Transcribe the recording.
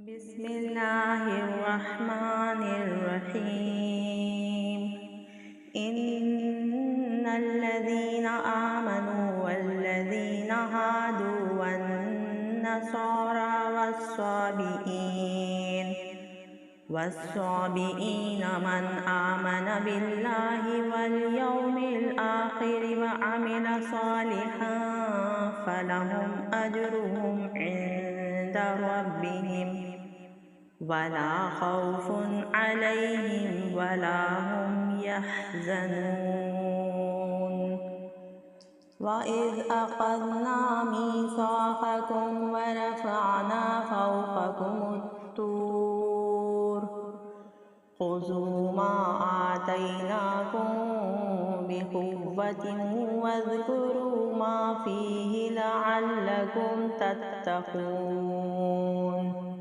बिस्मिल्लाहिर्रहमानिर्रहीम। इन्नल्लज़ीना आमनू वल्लज़ीना हादू वन्नसारा वस्साबिईन मन आमन बिल्लाहि वल यौमिल आखिर व अमिल सालिहान फलहुम अजरुहुम इंदा रब्बिहिम वला खौफुन अलैहिम वला हुम यहज़नून। वइज़ अख़ज़ना मीसाक़कुम वरफ़अना फ़ौक़कुमुत्तूर ख़ुज़ू मा आतैनाकुम बिक़ुव्वतिन वज़्कुरू मा फ़ीहि लअल्लकुम तत्तक़ून।